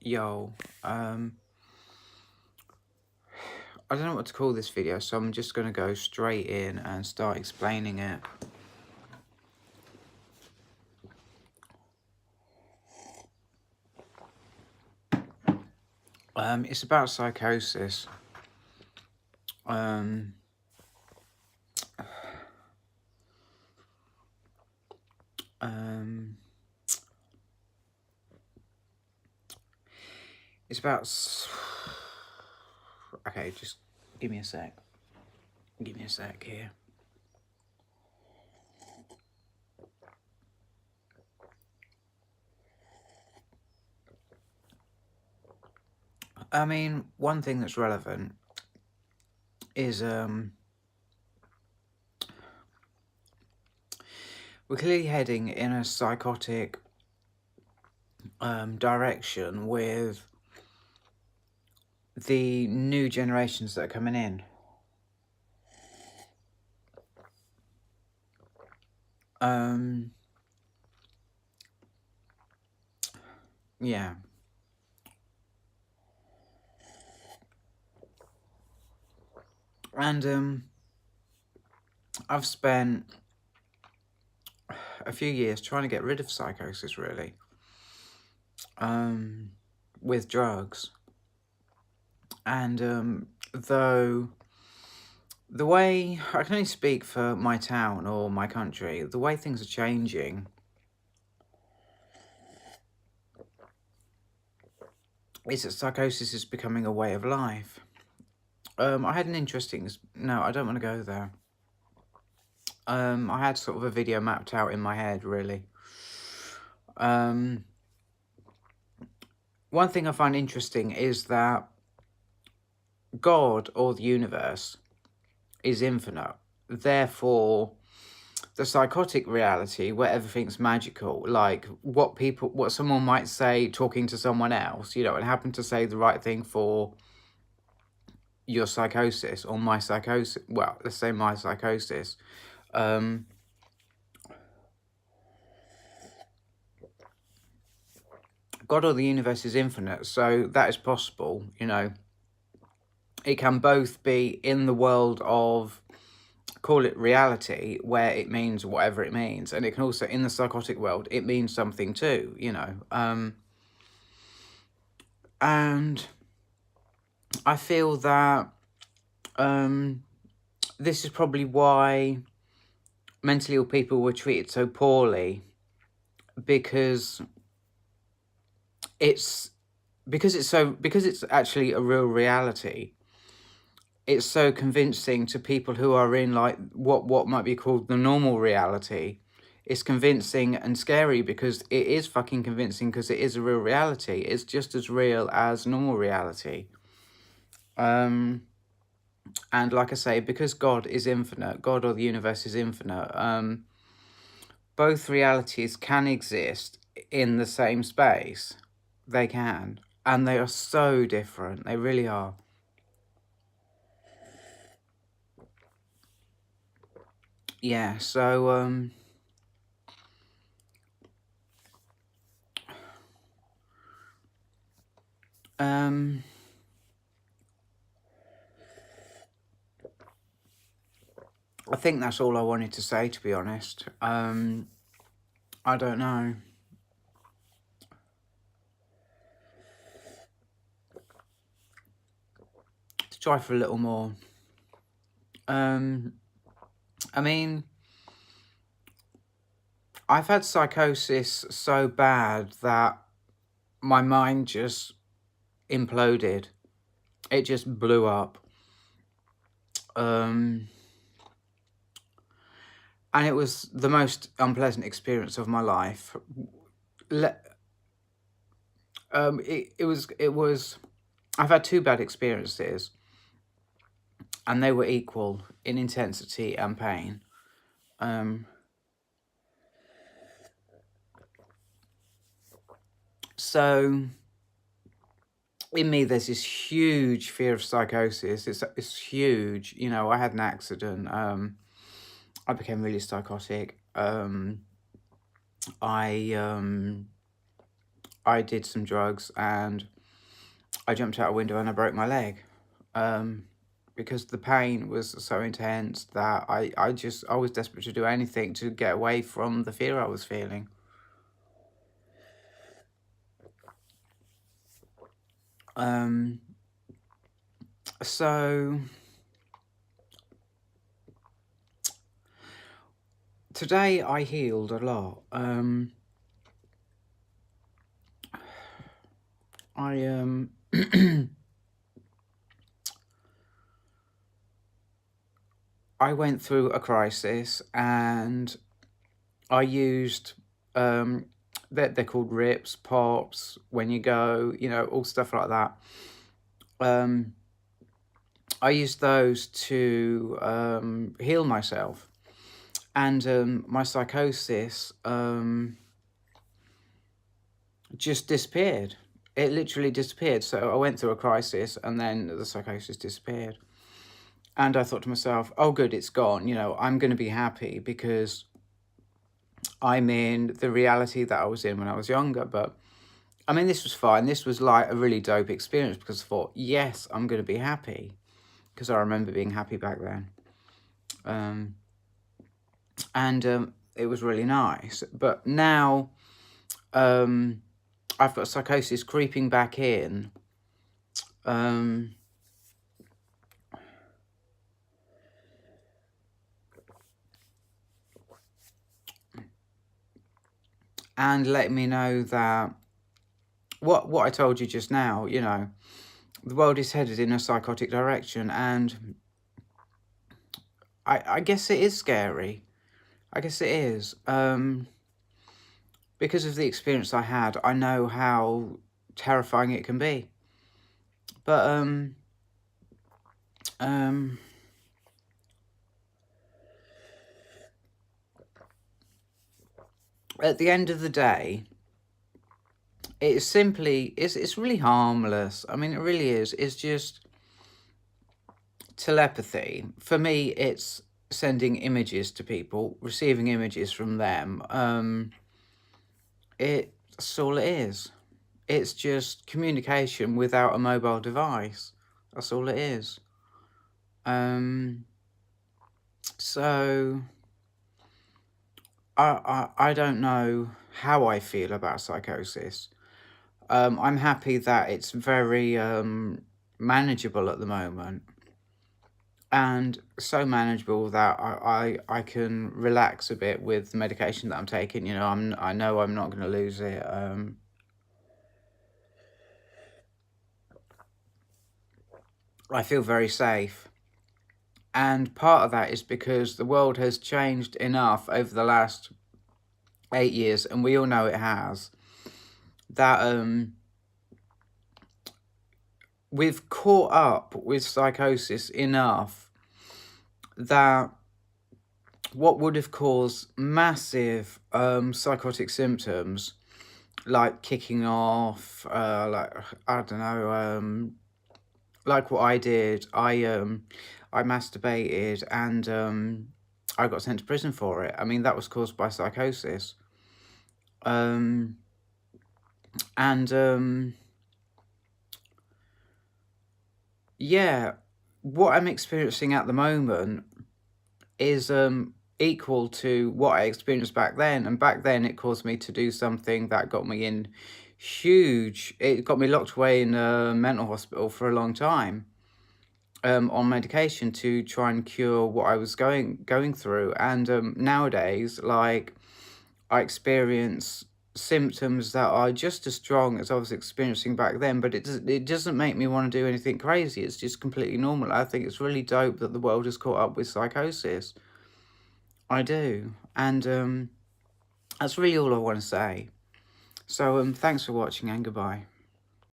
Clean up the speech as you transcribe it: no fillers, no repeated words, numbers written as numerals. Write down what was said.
Yo, I don't know what to call this video, so I'm just going to go straight in and start explaining it. It's about psychosis. It's about... Okay, just give me a sec. Give me a sec here. I mean, one thing that's relevant is we're clearly heading in a psychotic direction with the new generations that are coming in. Yeah. And I've spent a few years trying to get rid of psychosis, really, with drugs. And though the way, I can only speak for my town or my country, the way things are changing is that psychosis is becoming a way of life. I had an interesting... No, I don't want to go there. I had sort of a video mapped out in my head, really. One thing I find interesting is that God, or the universe, is infinite. Therefore, the psychotic reality where everything's magical, like what someone might say talking to someone else, and happen to say the right thing for your psychosis or my psychosis. Well, let's say my psychosis. God or the universe is infinite, so that is possible, It can both be in the world of, call it reality, where it means whatever it means, and it can also, in the psychotic world, it means something too, and I feel that this is probably why mentally ill people were treated so poorly, because it's actually a real reality. It's so convincing to people who are in like what might be called the normal reality. It's convincing and scary because it is fucking convincing, because it is a real reality. It's just as real as normal reality. And like I say, because God is infinite, God or the universe is infinite, both realities can exist in the same space. They can. And they are so different. They really are. Yeah, so, I think that's all I wanted to say, to be honest. I don't know. Let's try for a little more. I mean, I've had psychosis so bad that my mind just imploded. It just blew up. And it was the most unpleasant experience of my life. It was. I've had two bad experiences, and they were equal in intensity and pain. So in me, there's this huge fear of psychosis. It's huge. I had an accident. I became really psychotic. I I did some drugs and I jumped out a window and I broke my leg. Because the pain was so intense that I was desperate to do anything to get away from the fear I was feeling. So today I healed a lot. I went through a crisis and I used they're called rips, pops, when you go, you know, all stuff like that. I used those to heal myself, and my psychosis just disappeared. It literally disappeared. So I went through a crisis and then the psychosis disappeared. And I thought to myself, oh, good, it's gone. You know, I'm going to be happy because I'm in the reality that I was in when I was younger. But I mean, this was fine. This was like a really dope experience because I thought, yes, I'm going to be happy, because I remember being happy back then. And it was really nice. But now I've got psychosis creeping back in. And let me know that what I told you just now, you know, the world is headed in a psychotic direction, and I guess it is scary. I guess it is. Because of the experience I had, I know how terrifying it can be. But at the end of the day, it's really harmless. I mean, it really is. It's just telepathy. For me, it's sending images to people, receiving images from them. That's all it is. It's just communication without a mobile device. That's all it is. So I don't know how I feel about psychosis. I'm happy that it's very manageable at the moment, and so manageable that I can relax a bit with the medication that I'm taking. You know, I know I'm not going to lose it. I feel very safe. And part of that is because the world has changed enough over the last 8 years, and we all know it has, that we've caught up with psychosis enough that what would have caused massive psychotic symptoms, like kicking off, like, I don't know, like what I did, I masturbated and I got sent to prison for it. I mean, that was caused by psychosis. Yeah, what I'm experiencing at the moment is equal to what I experienced back then. And back then it caused me to do something that got me in it got me locked away in a mental hospital for a long time, on medication to try and cure what I was going through. And nowadays, like, I experience symptoms that are just as strong as I was experiencing back then, but it doesn't make me want to do anything crazy. It's just completely normal. I think it's really dope that the world has caught up with psychosis. I do. And that's really all I want to say. So thanks for watching, and goodbye.